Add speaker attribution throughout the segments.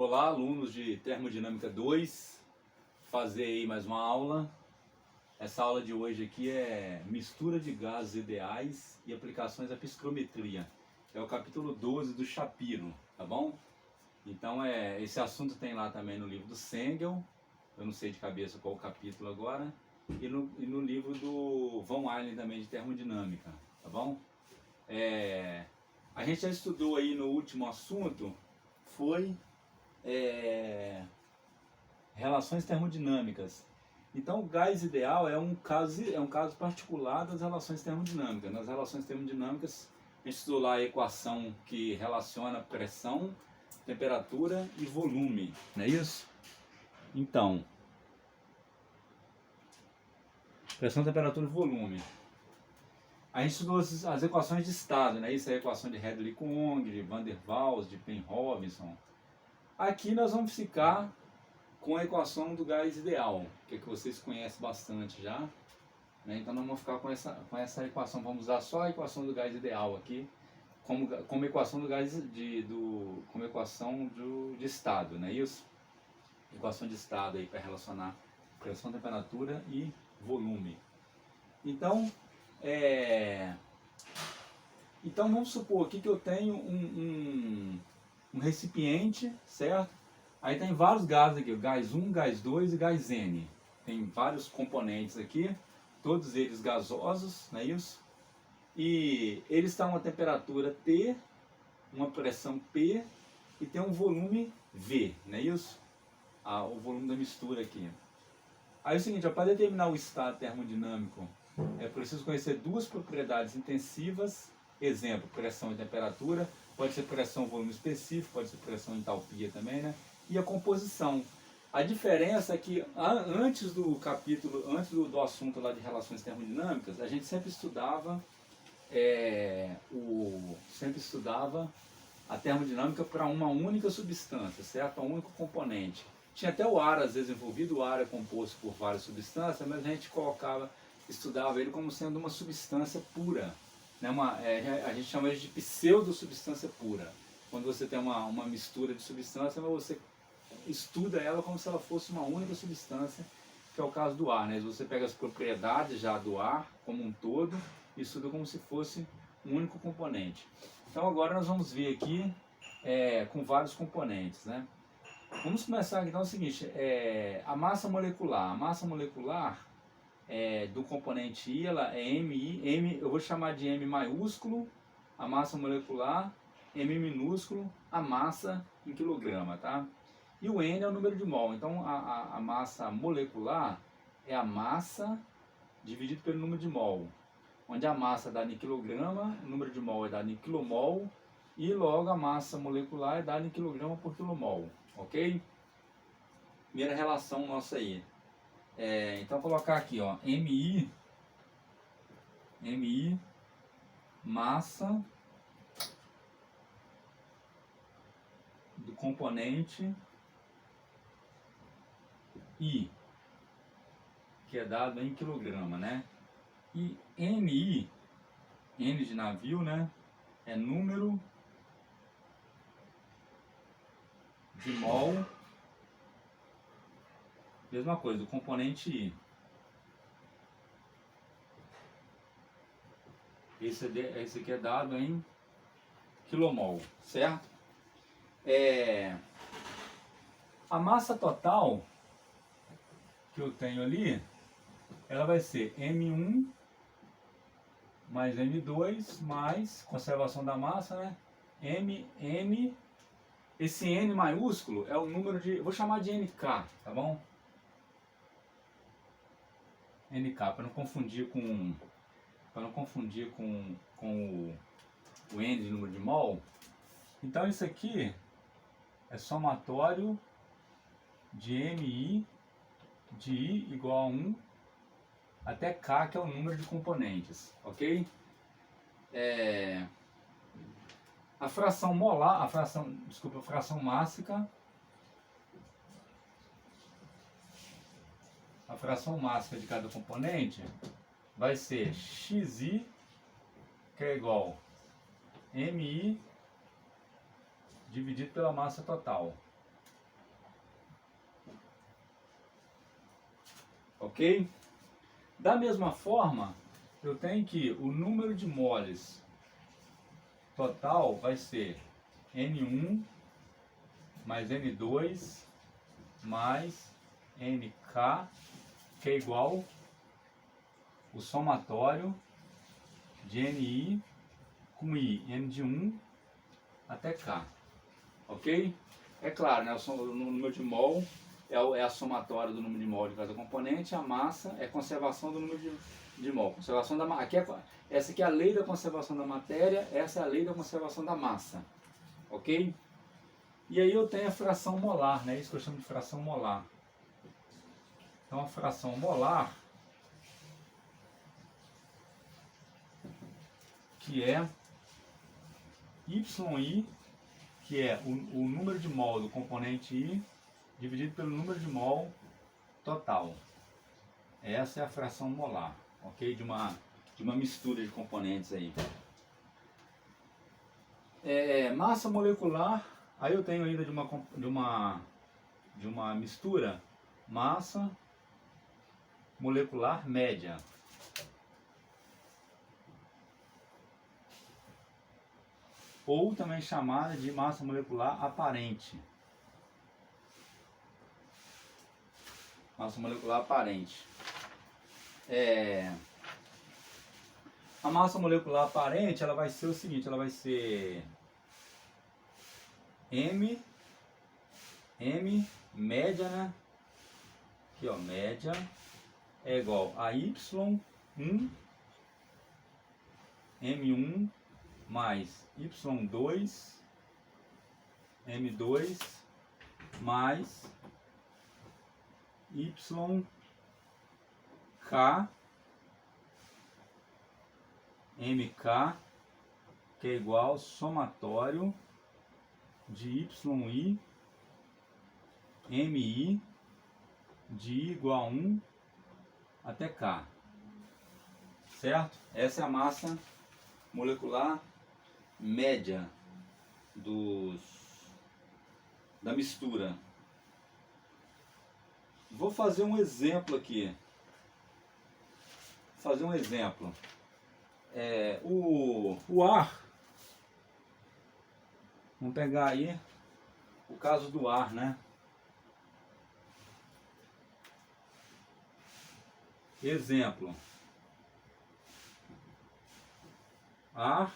Speaker 1: Olá, alunos de Termodinâmica 2, fazer aí mais uma aula. Essa aula de hoje aqui é mistura de gases ideais e aplicações à psicometria. É o capítulo 12 do Shapiro, tá bom? Então esse assunto tem lá também no livro do Sengel, eu não sei de cabeça qual o capítulo agora, e no livro do Von Allen também de Termodinâmica, tá bom? A gente já estudou aí no último assunto, foi relações termodinâmicas. Então o gás ideal é um caso particular das relações termodinâmicas. Nas relações termodinâmicas a gente estudou lá a equação que relaciona pressão, temperatura e volume, não é isso? Então, pressão, temperatura e volume. A gente estudou as equações de estado, né? Isso é a equação de Hadley-Cohn, de Van der Waals, de Penn-Robinson. Aqui nós vamos ficar com a equação do gás ideal, que vocês conhecem bastante já, né? Então nós vamos ficar com essa equação, vamos usar só a equação do gás ideal aqui, como equação do gás como equação de estado, não é isso? Equação de estado aí para relacionar pressão, temperatura e volume. Então, então vamos supor aqui que eu tenho um recipiente, certo? Aí tem vários gases aqui, gás 1, gás 2 e gás N. Tem vários componentes aqui, todos eles gasosos, não é isso? E eles estão a uma temperatura T, uma pressão P e tem um volume V, não é isso? O volume da mistura aqui. Aí é o seguinte, para determinar o estado termodinâmico, é preciso conhecer duas propriedades intensivas, exemplo, pressão e temperatura, pode ser pressão volume específico, pode ser pressão entalpia também, né? E a composição. A diferença é que antes do capítulo, antes do assunto lá de relações termodinâmicas, a gente sempre estudava a termodinâmica para uma única substância, certo? Um único componente. Tinha até o ar às vezes envolvido, o ar é composto por várias substâncias, mas a gente estudava ele como sendo uma substância pura, né? A gente chama de pseudo-substância pura. Quando você tem uma mistura de substância, mas você estuda ela como se ela fosse uma única substância, que é o caso do ar, né? Você pega as propriedades já do ar como um todo e estuda como se fosse um único componente. Então agora nós vamos ver aqui com vários componentes, né? Vamos começar então o seguinte, a massa molecular. A massa molecular do componente I, ela é M, eu vou chamar de M maiúsculo, a massa molecular, M minúsculo, a massa em quilograma, tá? E o N é o número de mol. Então a massa molecular é a massa dividido pelo número de mol, onde a massa é dada em quilograma, o número de mol é dado em quilomol, e logo a massa molecular é dada em quilograma por quilomol, ok? Primeira relação nossa aí. Então colocar aqui, ó, MI, massa do componente I, que é dado em quilograma, né? E NI, N de navio, né? É número de mol, mesma coisa, do componente I. Esse aqui é dado em quilomol, certo? A massa total que eu tenho ali, ela vai ser M1 mais M2 mais conservação da massa, né? N. Esse N maiúsculo é o número de, eu vou chamar de NK, tá bom? NK, para não confundir com o N de número de mol. Então isso aqui é somatório de MI de I igual a 1 até K, que é o número de componentes, ok? A fração molar, a fração mássica, a fração mássica de cada componente vai ser Xi, que é igual a MI dividido pela massa total. ok? Da mesma forma, eu tenho que o número de moles total vai ser N1 mais N2 mais NK, que é igual o somatório de NI com I, N de 1 até K, ok? É claro, né, o número de mol é a somatória do número de mol de cada componente, a massa é conservação do número de mol. Conservação da, essa aqui é a lei da conservação da matéria, essa é a lei da conservação da massa, ok? E aí eu tenho a fração molar, né? Isso que eu chamo de fração molar. Então a fração molar, que é YI, que é o número de mol do componente I, dividido pelo número de mol total. Essa é a fração molar, ok? De uma mistura de componentes aí. Massa molecular, aí eu tenho ainda de uma mistura, massa molecular média. Ou também chamada de massa molecular aparente. Massa molecular aparente. A massa molecular aparente, ela vai ser o seguinte, ela vai ser M média, né? Aqui ó, média é igual a Y1 M1 mais Y2 M2 mais YK MK, que é igual ao somatório de YI MI de I igual a 1 até K, certo? Essa é a massa molecular média da mistura. Vou fazer um exemplo aqui. Fazer um exemplo. O ar, vamos pegar aí o caso do ar, né? Exemplo. Ar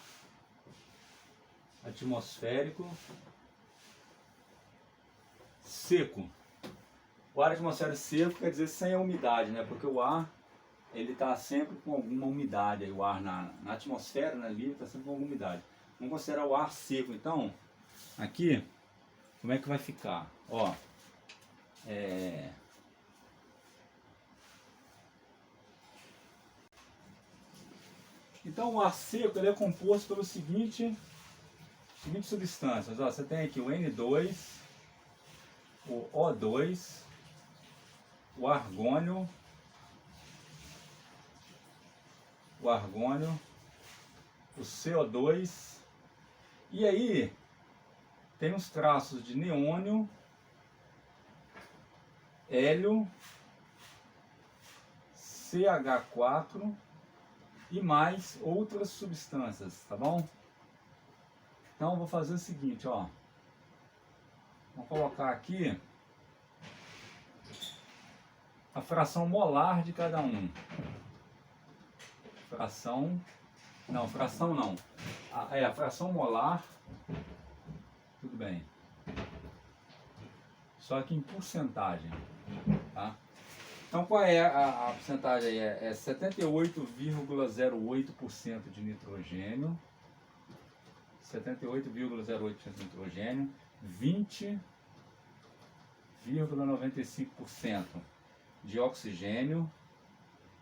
Speaker 1: atmosférico seco. O ar atmosférico seco quer dizer sem a umidade, né? Porque o ar ele está sempre com alguma umidade, aí o ar na atmosfera, né, livre, está sempre com alguma umidade. Vamos considerar o ar seco, então, aqui, como é que vai ficar? Ó, então o ar seco ele é composto pelas seguintes substâncias. Ó, você tem aqui o N2, o O2, o argônio, o CO2, e aí tem uns traços de neônio, hélio, CH4 e mais outras substâncias, tá bom? Então eu vou fazer o seguinte, ó. Vou colocar aqui a fração molar de cada um. Fração não. A fração molar, tudo bem. Só que em porcentagem, tá? Então qual é a porcentagem aí? É 78,08% de nitrogênio, 78,08% de nitrogênio, 20,95% de oxigênio,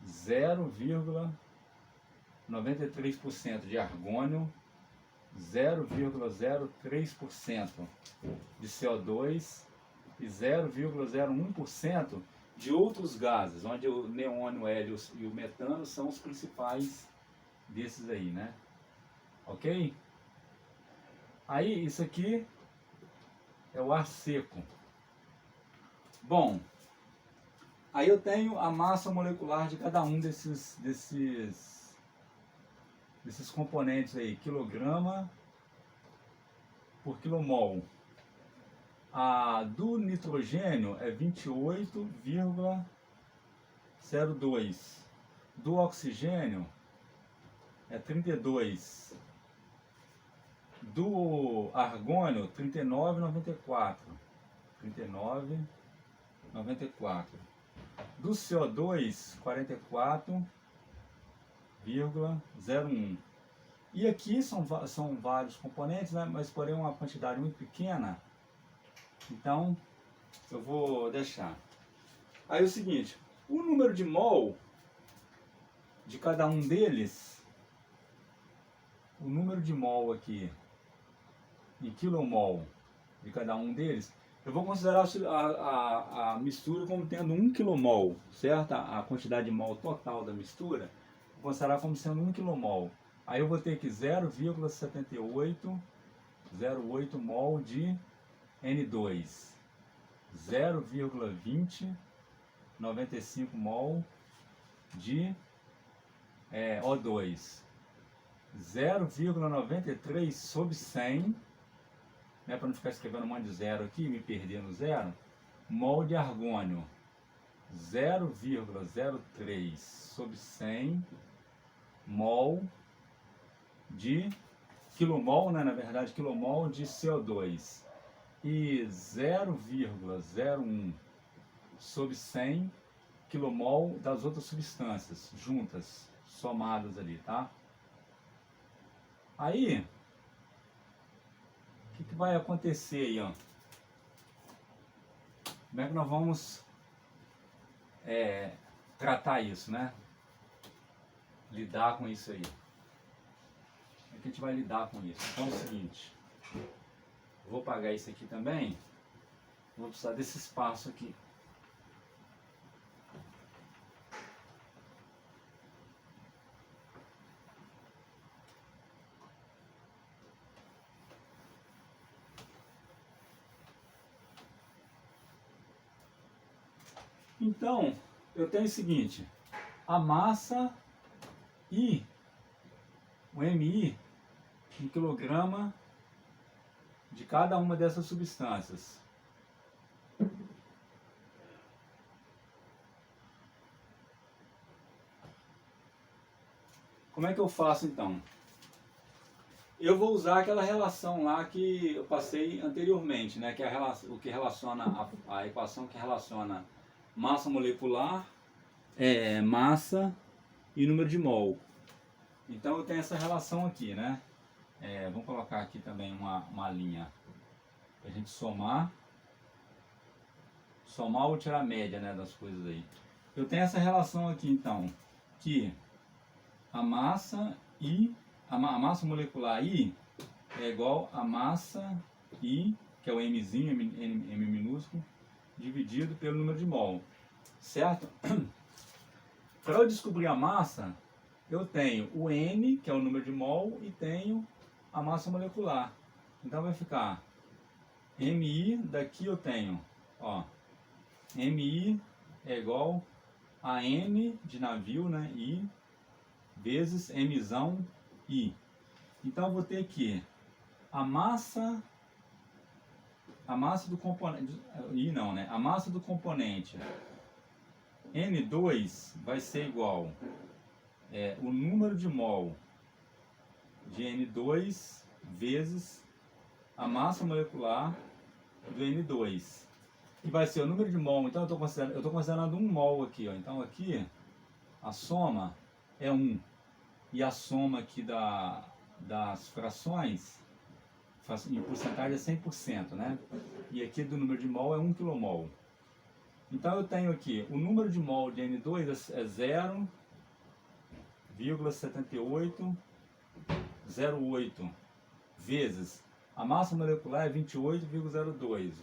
Speaker 1: 0,93% de argônio, 0,03% de CO2 e 0,01% de outros gases, onde o neônio, o hélio e o metano são os principais desses aí, né? Ok? Aí, isso aqui é o ar seco. Bom, Aí eu tenho a massa molecular de cada um desses componentes aí, quilograma por quilomol. A do nitrogênio é 28,02. Do oxigênio é 32. Do argônio, 39,94. 39,94. Do CO2, 44,01. E aqui são vários componentes, né? Mas porém uma quantidade muito pequena. Então, eu vou deixar. Aí é o seguinte, o número de mol de cada um deles, o número de mol aqui, em quilomol de cada um deles, eu vou considerar a mistura como tendo 1 quilomol, certo? A quantidade de mol total da mistura, vou considerar como sendo 1 quilomol. Aí eu vou ter aqui 0,7808 mol de N2, 0,2095 mol de O2, 0,93 sobre 100, né, para não ficar escrevendo um monte de zero aqui, me perder no zero, mol de argônio, 0,03 sobre 100 mol de quilomol, né, na verdade quilomol de CO2, e 0,01 sobre 100 quilomol das outras substâncias juntas, somadas ali, tá? Aí, o que vai acontecer aí, ó? Como é que nós vamos tratar isso, né? Lidar com isso aí. Como é que a gente vai lidar com isso? Então é o seguinte, vou apagar isso aqui também, vou precisar desse espaço aqui. Então, eu tenho o seguinte, a massa e o MI em quilograma de cada uma dessas substâncias. Como é que eu faço então? Eu vou usar aquela relação lá que eu passei anteriormente, né? Que é o que relaciona a equação que relaciona massa molecular, massa e número de mol. Então eu tenho essa relação aqui, né? Vamos colocar aqui também uma linha para a gente somar ou tirar a média, né, das coisas aí. Eu tenho essa relação aqui então, que a massa a massa molecular I é igual a massa I, que é o Mzinho, M minúsculo, dividido pelo número de mol, certo? Para eu descobrir a massa, eu tenho o N, que é o número de mol, e tenho a massa molecular. Então vai ficar MI, daqui eu tenho, ó, MI é igual a N de navio, né, I, vezes Mzão I. Então eu vou ter aqui a massa do componente, I não, né, a massa do componente N2 vai ser igual o número de mol de N2 vezes a massa molecular do N2, que vai ser o número de mol. Então eu estou considerando 1 mol aqui, ó. Então aqui a soma é 1 e a soma aqui das frações em porcentagem é 100%, né? E aqui do número de mol é 1 kmol. Então eu tenho aqui o número de mol de N2 é 0,7808 vezes a massa molecular é 28,02.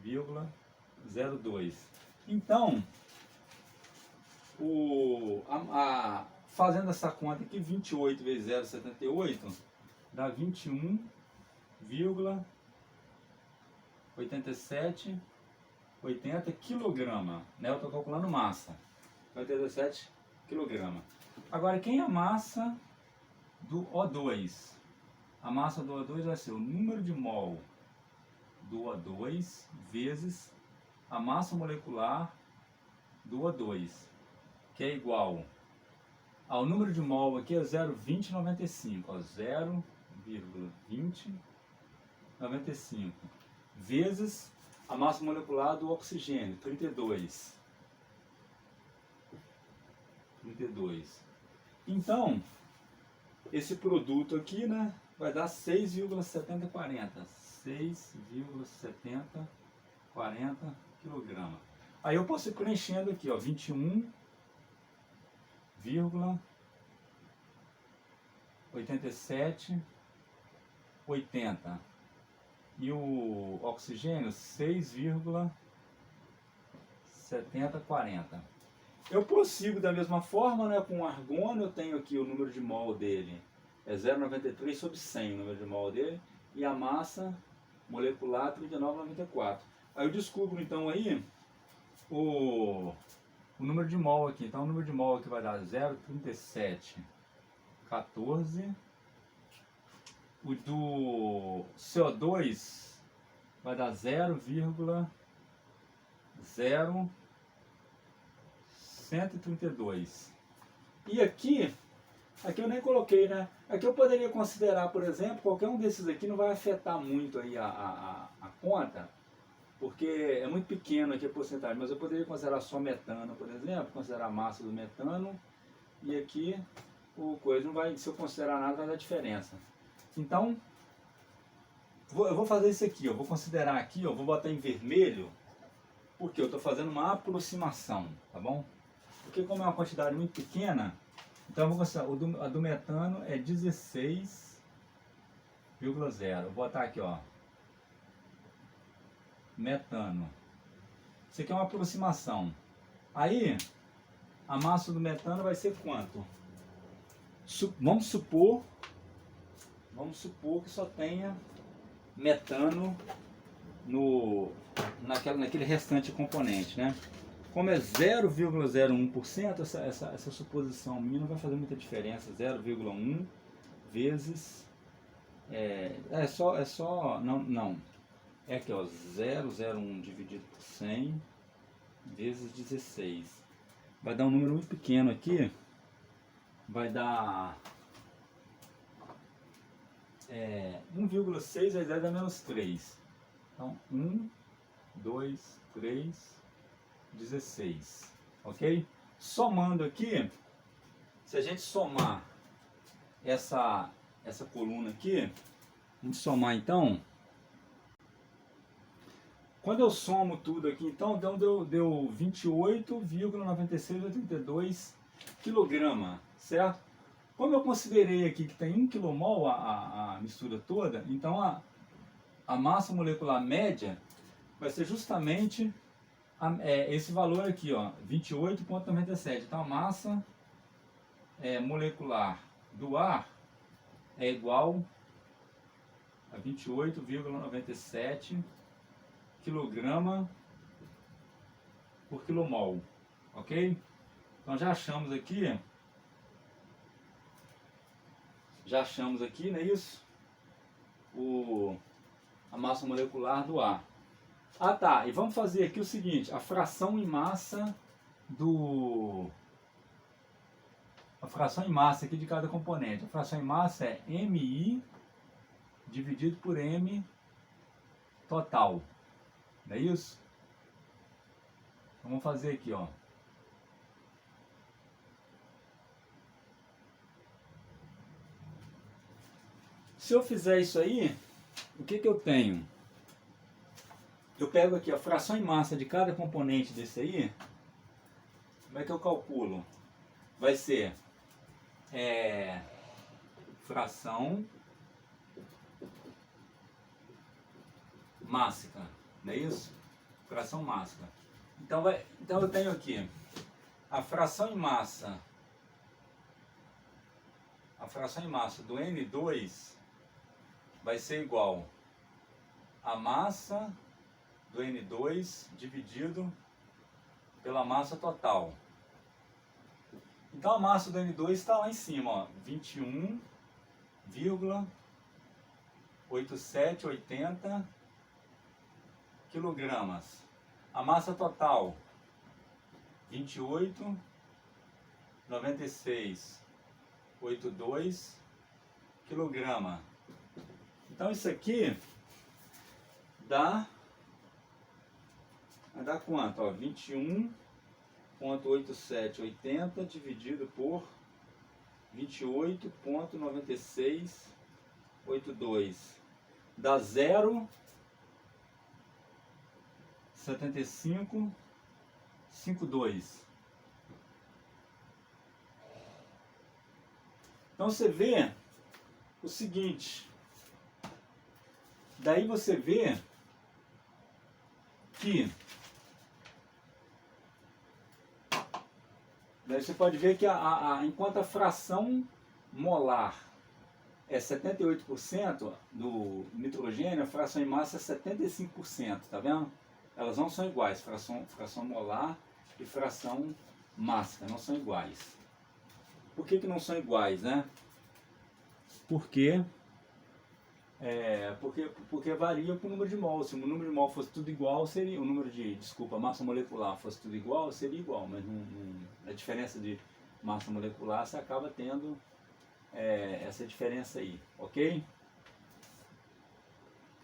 Speaker 1: 28,02. Então, fazendo essa conta aqui, 28 vezes 0,78 dá 21,87 80 quilograma, né? Eu estou calculando massa. 87 quilograma. Agora, quem é a massa do O2? A massa do O2 vai ser o número de mol do O2 vezes a massa molecular do O2, que é igual ao número de mol aqui é 0,2095, 0,2095 vezes a massa molecular do oxigênio, 32. Então, esse produto aqui, né, vai dar 6,7040. 6,7040 kg. Aí eu posso ir preenchendo aqui, ó, 21,8780. E o oxigênio 6,7040. Eu prossigo da mesma forma, né, com o argônio. Eu tenho aqui o número de mol dele, é 0,93 sobre 100 o número de mol dele, e a massa molecular 39,94. Aí eu descubro então aí o número de mol aqui. Então o número de mol aqui vai dar 0,3714. O do CO2 vai dar 0,0132. E aqui eu nem coloquei, né? Aqui eu poderia considerar, por exemplo, qualquer um desses aqui não vai afetar muito aí a conta, porque é muito pequeno aqui a porcentagem, mas eu poderia considerar só metano, por exemplo, considerar a massa do metano, e aqui o coisa não vai, se eu considerar nada, vai dar diferença. Então, eu vou fazer isso aqui, eu vou considerar aqui, eu vou botar em vermelho, porque eu estou fazendo uma aproximação, tá bom? Porque como é uma quantidade muito pequena, então eu vou considerar, a do metano é 16,0. Vou botar aqui, ó, metano. Isso aqui é uma aproximação. Aí, a massa do metano vai ser quanto? Vamos supor que só tenha metano naquele restante componente, né? Como é 0,01%, essa suposição minha não vai fazer muita diferença. 0,1 vezes não. É aqui, ó, 0,01 dividido por 100 vezes 16. Vai dar um número muito pequeno aqui. Vai dar 1,6 vezes 10 a menos 3. Então, 1, 2, 3, 16. Ok? Somando aqui, se a gente somar essa coluna aqui, vamos somar então. Quando eu somo tudo aqui, então deu 28,9682 kg, certo? Como eu considerei aqui que tem 1 kmol a mistura toda, então a massa molecular média vai ser justamente esse valor aqui, ó, 28,97. Então a massa molecular do ar é igual a 28,97 kg por quilomol, ok? Então já achamos aqui, não é isso? A massa molecular do ar. Ah tá, e vamos fazer aqui o seguinte, a fração em massa aqui de cada componente. A fração em massa é MI dividido por M total, não é isso? Então, vamos fazer aqui, ó. Se eu fizer isso aí, o que eu tenho? Eu pego aqui a fração em massa de cada componente desse aí. Como é que eu calculo? Vai ser fração mássica, não é isso? Fração mássica. Então eu tenho aqui a fração em massa do N2 vai ser igual a massa do N2 dividido pela massa total. Então a massa do N2 está lá em cima, ó, 21,8780 quilogramas. A massa total, 28,9682 quilograma. Então isso aqui dá quanto? Ó, 21,8780 dividido por 28,9682 dá 0,7552. Então você vê o seguinte, daí você vê que daí você pode ver que enquanto a fração molar é 78% do nitrogênio, a fração em massa é 75%, tá vendo? Elas não são iguais, fração molar e fração mássica não são iguais. Por que não são iguais, né? Porque varia com o número de mol. Se o número de mol fosse tudo igual, seria o número de, massa molecular fosse tudo igual, seria igual, mas a diferença de massa molecular você acaba tendo essa diferença aí, ok?